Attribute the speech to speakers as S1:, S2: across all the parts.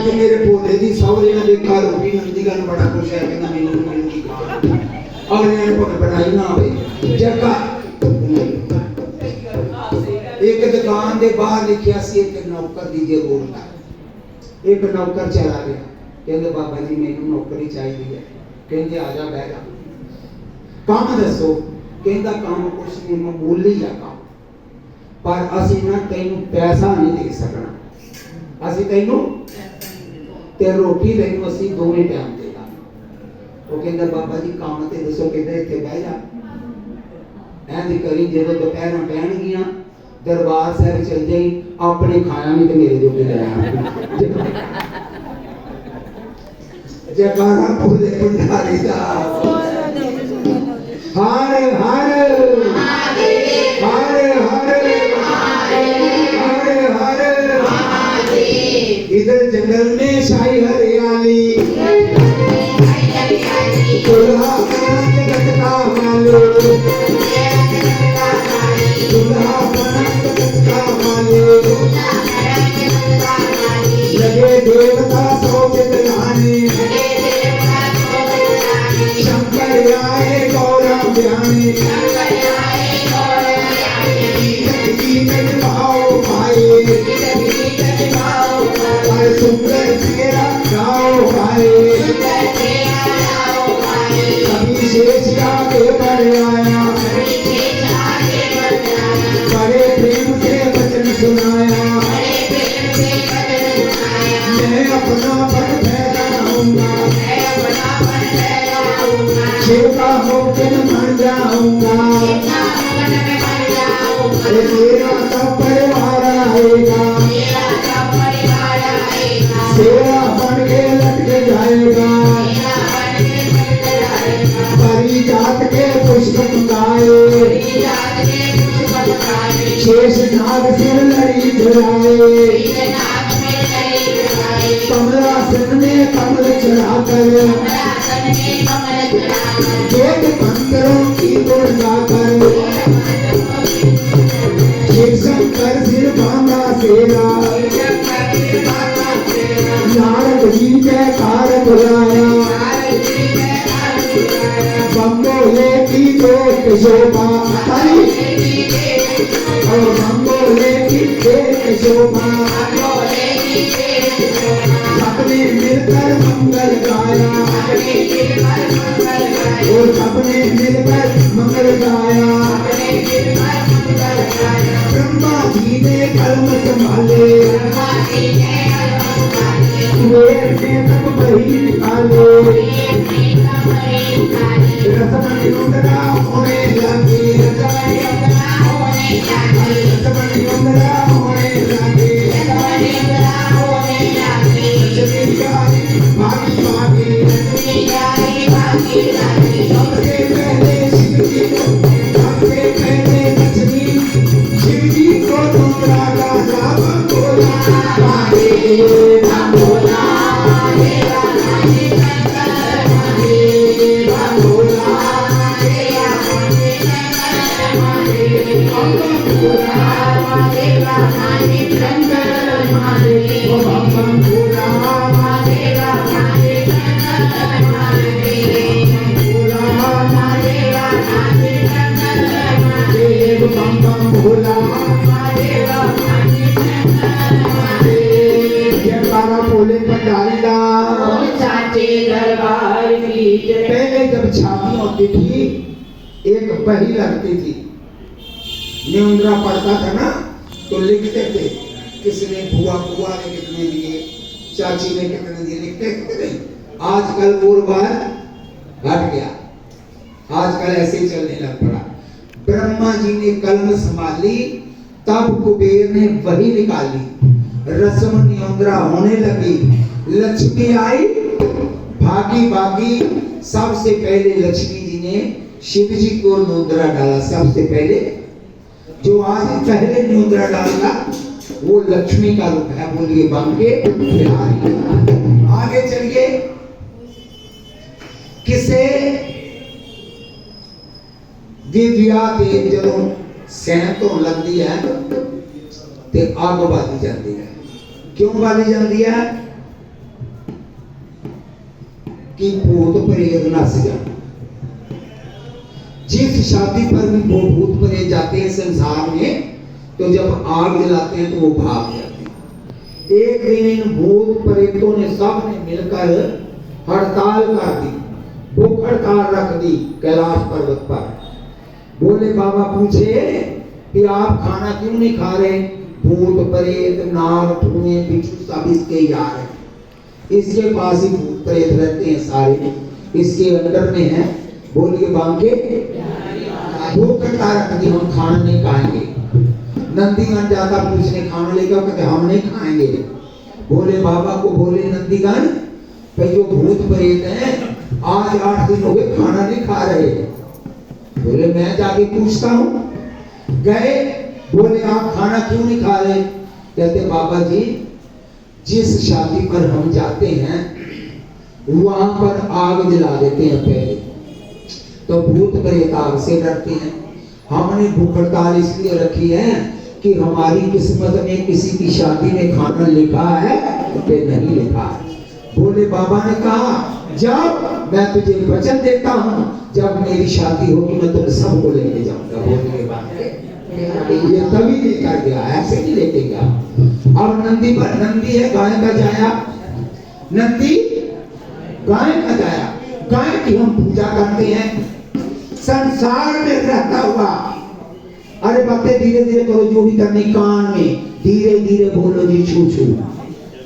S1: अज मेरे भोले दी सौहरे ने घर रोटी मिलदी गल बड़ा खुश है कहंदा मैनूं मिलदी अगले ने भावें बनाई ना होवे जगह एक दुकान के बाहर लिखिया सी एक नौकर दीजिए बोलता एक नौकर चला गया कहंदे बाबा जी मैनूं नौकरी चाहिए है कहंदे आ जा बह जा काम दसो कहंदा काम कुछ नहीं मामूली है काम पर असीं ना तैनूं पैसा नहीं दे सकना असीं तैनूं ते रोटी तैनूं असीं दोवें टाइम दे दांगे वो कहंदा बाबा जी काम ते दसो कहंदे इत्थे बह जा ऐंदी करी जदों दोपहरां पैणगियां दरबार साहब चल जाई अपने खाया नहीं तो मेरे जोगे ले आया जयकारा बोले भंडारी दा हर हर हर हर हर हर इधर जंगल में शाही हरियाली दुल्हा बना जगत का मालिक दुल्हा बना जगत का मालिक लगे देवता सौ चितलाने शंकर आए गौरव ध्याने गीत भाव भाई सुंदर तेरा गाओ भाई कभी शेष आगे बढ़ आया बड़े प्रेम से वचन सुनाया मैं अपना पद फैलाऊंगा शिव का मुक्तिन बन जाऊंगा तेरा सब परिवार आएगा सेवा बन के लटक जाएगा परी जात के पुष्प गाए शेष नाग सिर लड़ी झुलाए कमलासन में कमल चढ़ाकर वेद मंत्रों की गुण गाकर शिव शंकर सिर बांधा सेरा नारद जी जयकार बुलाया बम्बोले की देख शोभा और बम्बोले की देख शोभा सबने मिलकर मंगल गाया और सबने मिलकर मंगल गाया ब्रह्मा जी ने कलम संभाले तब वही निकाले रसमणी उंदरा होने लगी रसमणी उंदरा होने लगी भागी भागी सबसे पहले शिव जी सबसे पहले लक्ष्मी शिव जी को तुमरा राजा बोला पहले जब छाती होती थी एक बही लगती थी न्योंदरा पढ़ता था ना तो लिखते थे किसने बुआ बुआ ने कितने दिए चाची ने कितने दिए लिखते थे नहीं आजकल वो बार हट गया आजकल ऐसे ही चलने लग पड़ा ब्रह्मा जी ने कलम संभाली तब कुबेर ने वही निकाली रस्म न्योंदरा होने लगी लक्ष्मी आई भागी भागी सबसे पहले लक्ष्मी जी ने शिव जी को न्योंदरा डाला सबसे पहले जो आज पहले न्योंदरा डाला वो लक्ष्मी का रूप है बोलिए बांके बिहारी आगे चलिए किसे दिव्या ते जदों सैन तो लगती है ते आग बाली जाती है क्यों बाली जाती है कि भूत प्रेत नस जाए। जिस शादी पर भी वो भूत प्रेत जाते हैं संसार में, तो जब आग जलाते हैं तो वो भाग जाते हैं। एक दिन इन भूत प्रेतों ने सब ने मिलकर हड़ताल कर दी, भूख हड़ताल रख दी कैलाश पर्वत पर। बोले बाबा पूछे कि आप खाना क्यों नहीं खा रहे? भूत प्रेत नाग ठुए बिच्छू सब इसके यार हैं, इसके पास ही भूत प्रेत रहते हैं सारे, इसके अंडर में है। बोलिए बांके भूख हड़ताल रख दी, हम खाना नहीं खाएंगे। नंदीगण जाता पूछने खाना लेकर, कहते हम नहीं खाएंगे। बोले बाबा को, बोले नंदीगण जो भूत प्रेत हैं आज 8 दिन हो गए खाना नहीं खा रहे। बोले मैं जाके पूछता हूँ। गए, बोले आप खाना क्यों नहीं खा रहे? कहते बाबा जी जिस शादी पर हम जाते हैं वहां पर आग जला देते हैं पहले, तो भूत प्रेत आग से डरते हैं। हमने भूख हड़ताल इसलिए रखी है कि हमारी किस्मत में किसी की शादी में खाना लिखा है कि नहीं लिखा है। बोले बाबा ने कहा जब मैं तुझे वचन देता हूँ जब मेरी शादी होगी मैं तुम सबको लेके जाऊंगा। बोलिए बात ये तभी लेकर गया, ऐसे नहीं लेके गया। और नंदी पर नंदी है गाय का जाया, नंदी गाय का जाया, गाय की हम पूजा करते हैं संसार में रहता हुआ। अरे बातें धीरे धीरे करो, जो भी करनी कान में धीरे धीरे बोलो जी छू छू,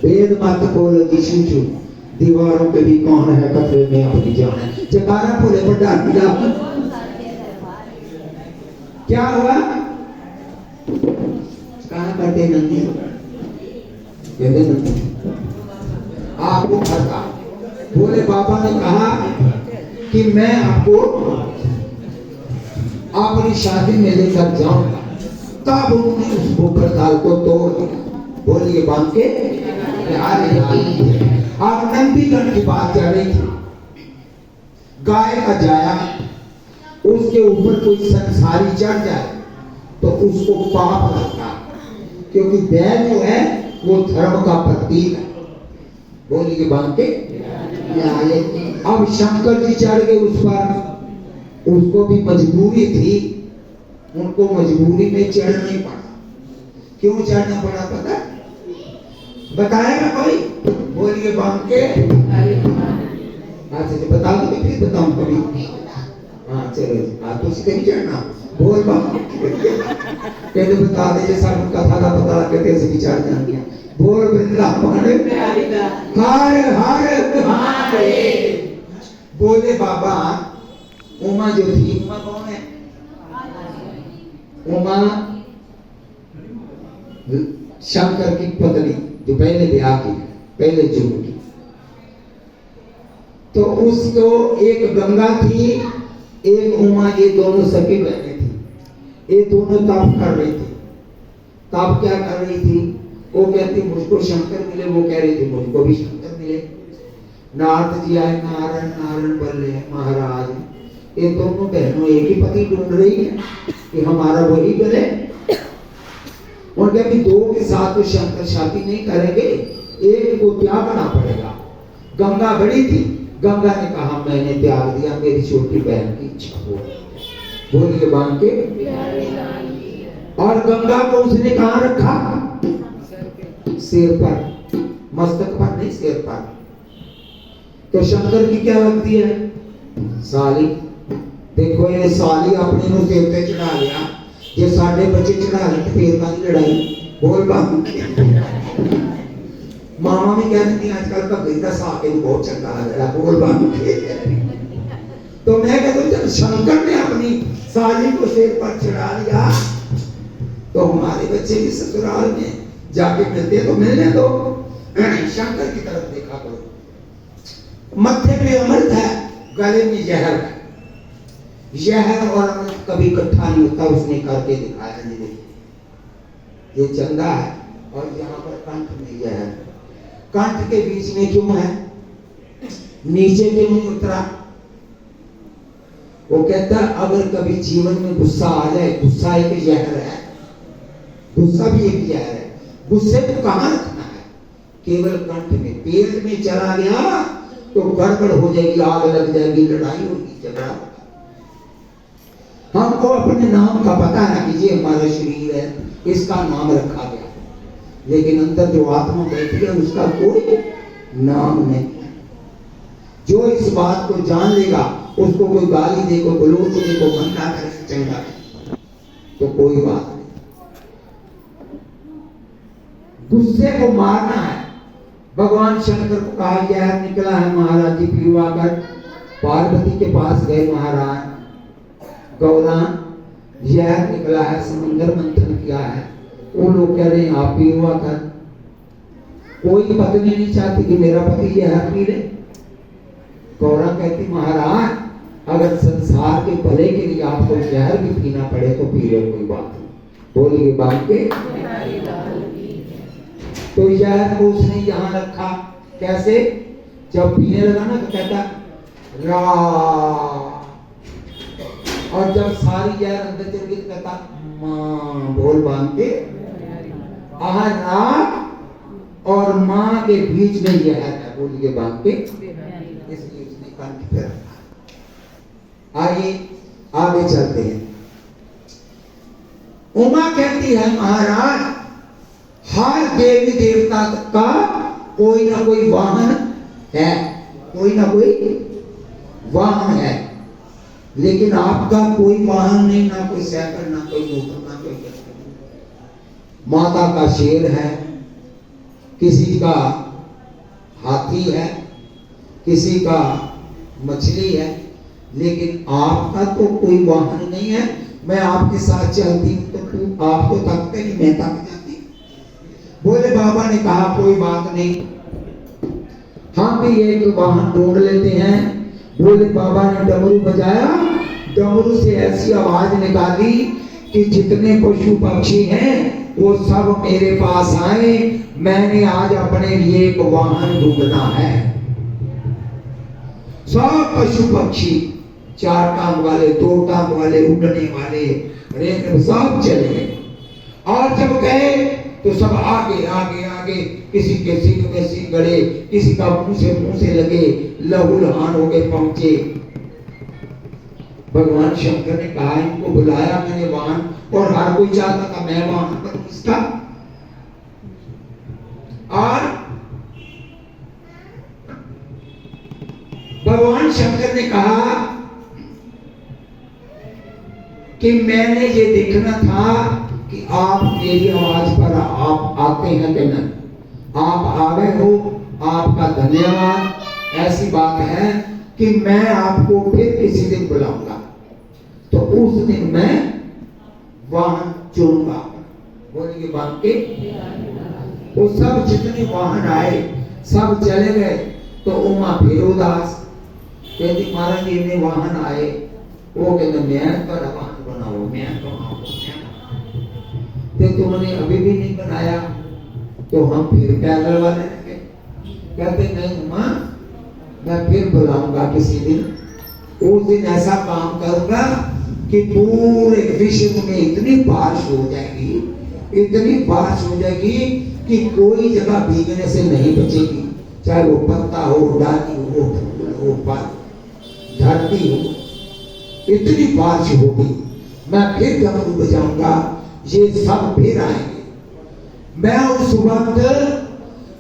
S1: वेद मत बोलो जी छू छू। दीवारों पे भी कौन है खतरे में अपनी जान, जकारा बोले बड़ा पीड़ा। क्या हुआ? कहा करते नंदी, कहते नंदी आपको खता। बोले बाबा ने कहा कि मैं आपको अपनी शादी में लेकर जाऊंगा। तब उन्होंने उस भूख हड़ताल को तोड़ दिया। बोलिए बांके और नंदीगण की बात चल रही थी। गाय का जाया, उसके ऊपर कोई संसारी चढ़ जाए तो उसको पाप लगता है, क्योंकि बैल जो है वो धर्म का प्रतीक है। बोलिए बांके। अब शंकर जी चढ़ गए उस पर, उसको भी मजबूरी थी, उनको मजबूरी में चढ़ना ही पड़ा। क्यों चढ़ना पड़ा पता बताएगा कोई? बोलिए बांके। अच्छा बता दो तो फिर बताऊं कभी। हाँ चलो आप तो सीधे नहीं चढ़ना, बोल कहते बता दे जैसा कथा का पता कहते ऐसे विचार जान गया। बोल वृंदावन हर हर। बोले बाबा उमा जो थी, उमा कौन है? उमा शंकर की पत्नी जो पहले ब्याह की, पहले जुग की। तो उसको एक गंगा थी, एक उमा, ये दोनों सखी बहनें थी। ये दोनों तप कर रही थी। तप क्या कर रही थी? वो कहती मुझको शंकर मिले, वो कह रही थी मुझको भी शंकर मिले। नारद जी आए, नारायण नारायण बोले महाराज ये दोनों बहनों एक ही पति ढूंढ रही है कि हमारा वही बने। उनके अभी दो के साथ तो शंकर शादी नहीं करेंगे, एक को त्यागना पड़ेगा। गंगा बड़ी थी, गंगा ने कहा मैंने त्याग दिया, मेरी छोटी बहन की इच्छा हो। बोलिए बांके। और गंगा को उसने कहाँ रखा? सिर पर, मस्तक पर नहीं, सिर पर। तो शंकर की क्या लगती है? साली। देखो ये साली अपने नु सिर पे चढ़ा लिया, ये साढ़े बच्चे चढ़ा ले फिर का लड़ाई। बोल बांके। मामा भी कहती थी आजकल का बेटा साके बहुत चंगा लग रहा। बोल बांके। तो मैं कहता हूँ जब शंकर ने अपनी साली को सिर पर चढ़ा लिया तो हमारे बच्चे भी ससुराल में जाके मिलते तो मिलने दो। शंकर की तरफ देखा करो। मत्थे पे अमृत है, गले में जहर है। जहर और अमृत कभी इकट्ठा नहीं होता, उसने करके दिखाया। नहीं देखिए ये चंदा है और यहाँ पर कंठ में जहर। कंठ के बीच में क्यों है? नीचे क्यों नहीं उतरा? वो कहता अगर कभी जीवन में गुस्सा आ जाए, गुस्सा एक जहर है, गुस्सा भी एक जहर है। गुस्से को कहाँ रखना है? केवल कंठ में। पेट में चला गया तो गड़बड़ हो जाएगी, आग लग जाएगी, लड़ाई होगी, झगड़ा होगा। हमको अपने नाम का पता है कि ये हमारा शरीर है, इसका नाम रखा गया, लेकिन अंदर जो आत्मा बैठी है उसका कोई नाम नहीं। जो इस बात को जान लेगा, उसको कोई गाली दे, कोई गलोच दे, कोई मना करे, चंगा तो कोई बात नहीं। गुस्से को मारना है। भगवान शंकर को कहा जहर निकला है महाराज जी पीवाकर पार्वती के पास गए, महाराज गौरान जहर निकला है, समुद्र मंथन किया है। वो लोग कह रहे हैं आप पीवाकर। कोई पत्नी नहीं चाहती कि मेरा पति जहर पी ले। गौरा कहती महाराज अगर संसार के भले के लिए आपको जहर भी पीना पड़े तो पी लो, कोई बात नहीं। बोलिए बात के। तो जहर को उसने यहाँ रखा, कैसे? जब पीने लगा ना तो कहता रा, और जब सारी जहर अंदर चल गई तो कहता माँ, बोल बांध के रा और माँ के बीच में जहर है, बोलिए बांध के, इसलिए उसने कंठ पे रखा। आइए आगे चलते हैं। उमा कहती है महाराज हर देवी देवता का कोई ना कोई वाहन है, कोई ना कोई वाहन है, लेकिन आपका कोई वाहन नहीं, ना कोई साइकिल, ना कोई मोटर, ना कोई गड्ढा। माता का शेर है, किसी का हाथी है, किसी का मछली है, लेकिन आपका तो कोई वाहन नहीं है। मैं आपके साथ चलती हूँ तो आप तो थकते नहीं, मैं थक जाती। बोले बाबा ने कहा कोई बात नहीं, हम भी एक वाहन ढूंढ लेते हैं। बोले बाबा ने डमरू बजाया, डमरू से ऐसी आवाज निकाली कि जितने पशु पक्षी हैं वो सब मेरे पास आए। मैंने आज अपने लिए एक वाहन ढूंढना है। सब पशु पक्षी, चार टांग वाले, दो टांग वाले, उड़ने वाले, सब चले गए। और जब गए तो सब आगे आगे आगे, किसी के सिंह में सिंह गड़े, किसी का मुंह से लगे, लहूलुहान हो गए, पहुंचे। भगवान शंकर ने कहा इनको बुलाया मैंने वाहन, और हर कोई चाहता था मैं वाहन करूं इसका। और भगवान शंकर ने कहा कि मैंने ये देखना था कि आप मेरी आवाज पर आप आते हैं कि नहीं। आप आ गए हो, आपका धन्यवाद। ऐसी बात है कि मैं आपको फिर किसी दिन बुलाऊंगा, तो उस दिन मैं वाहन चुनूंगा। बोलिए बात के। वो सब जितने वाहन आए सब चले गए। तो उमा फिर उदास, कहती महाराज इतने वाहन आए, वो कहते मैं तो वाहन बनाओ, मैं बनाऊं, तो तुमने अभी भी नहीं बनाया, तो हम फिर पैदल वाले रहेंगे। कहते नहीं माँ, मैं फिर बुलाऊंगा किसी दिन। उस दिन ऐसा काम करूंगा कि पूरे विश्व में इतनी बारिश हो जाएगी, इतनी बारिश हो जाएगी कि कोई जगह भीगने से नहीं बचेगी। चाहे वो पत्ता हो, डाली हो, फूल हो, फल, धरती हो, इतनी बारिश होगी। मैं फिर डमरू बजाऊंगा, ये सब फिर आएंगे। मैं उस वक्त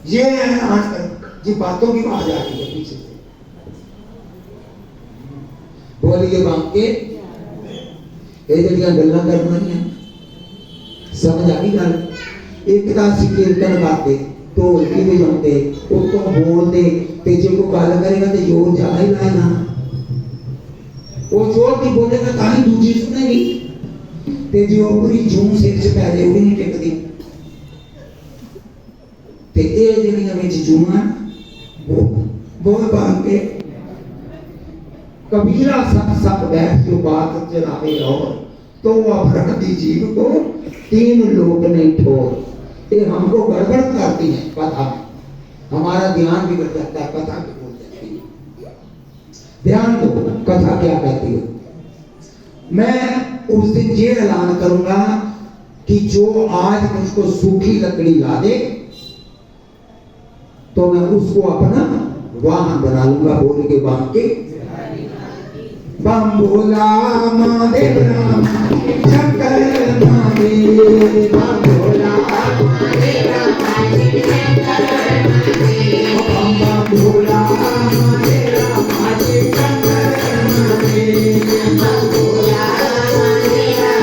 S1: ये बातों की आवाज आ रही है पीछे से। बोलिए बांके गल्ला करनी समझ आ गई गल। एक दासी कीर्तन गाते, ढोलकी बजाते, उतों बोलते, ते जे को गल करेगा तो जोर ज्यादा ही लाएगा। वो जोर की बोलेगा ताही दूजी सुनेगी, ते जो पूरी जूम सिर च पै जाए वो नहीं टिकदी। ते ये जिहड़ियां विच जूमां बोल बांध के कबीरा सब बैठ जो बात चलावे और तो अपहरण दी जीव को तीन लोग नहीं ठोर। ये हमको गड़बड़ करती है कथा में, हमारा ध्यान बिगड़ जाता है, कथा भी भूल जाती है। ध्यान दो कथा क्या कहती है। मैं उस दिन ये ऐलान करूंगा कि जो आज मुझको सूखी लकड़ी ला दे तो मैं उसको अपना वाहन बना लूंगा। बोल के बांध के बम भोला महादेव राम शंकर महादेव, बम भोला महादेव राम शंकर महादेव, बम भोला महादेव राम शंकर महादेव, बम भोला महादेव राम शंकर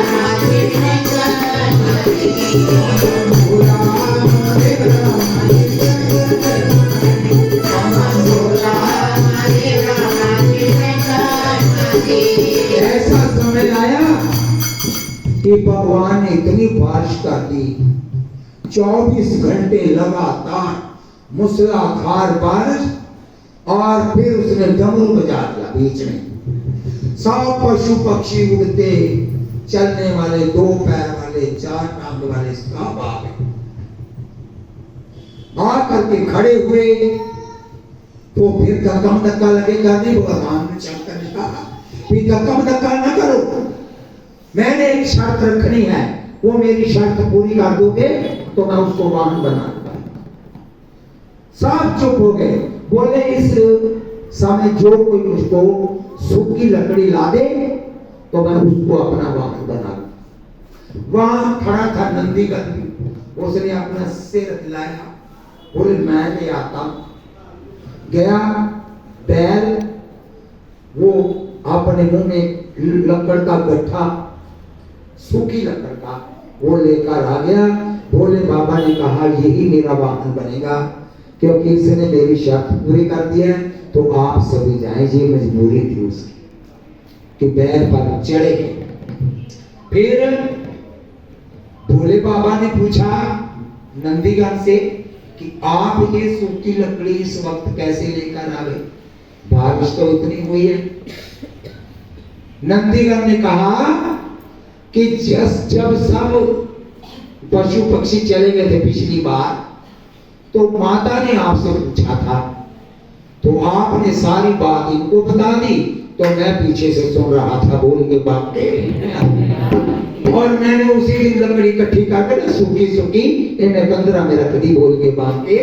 S1: महादेव, बम भोला महादेव राम शंकर महादेव, बम भोला महादेव राम शंकर। ऐसा समय आया कि भगवान ने इतनी बारिश कर दी, 24 घंटे लगातार मूसलाधार बारिश, और फिर उसने डमरू बजा दिया बीच में। सब पशु पक्षी उड़ते, चलने वाले, 2 पैर वाले, 4 टांग वाले सब आ गए। आकर के खड़े हुए तो फिर धक्का धक्का लगेगा नहीं। भगवान ने शंकर ने कहा कि धक्का ना करो, मैंने एक शर्त रखनी है, वो मेरी शर्त पूरी कर दोगे तो मैं उसको वाहन बना दूंगा। सब चुप हो गए। बोले इस समय जो कोई मुझको सूखी लकड़ी ला दे तो मैं उसको अपना वाहन बना दूंगा। वहां खड़ा था नंदीगण, उसने अपना सिर हिलाया, बोले मैं ले आता। गया बैल, वो अपने मुंह में लकड़ का गट्ठा, सूखी लकड़ का, वो लेकर आ गया। बोले बाबा ने कहा यही मेरा वाहन बनेगा, क्योंकि इसने मेरी शर्त पूरी कर दी है, तो आप सभी जाएं। ये मजबूरी थी उसकी कि बैल पर चढ़े। फिर भोले बाबा ने पूछा नंदीगण से कि आप ये सूखी लकड़ी इस वक्त कैसे लेकर आ गए, बारिश तो इतनी हुई है। नंदीगण ने कहा कि जब सब पशु पक्षी चले गए थे पिछली बार, तो माता ने आपसे पूछा था, तो आपने सारी बात इनको बता दी, तो मैं पीछे से सुन रहा था। बोल के बाप और मैंने उसी दिन लकड़ी इकट्ठी करके सूखी सूखी इन्हें 15 में रख दी। बोल के बाप के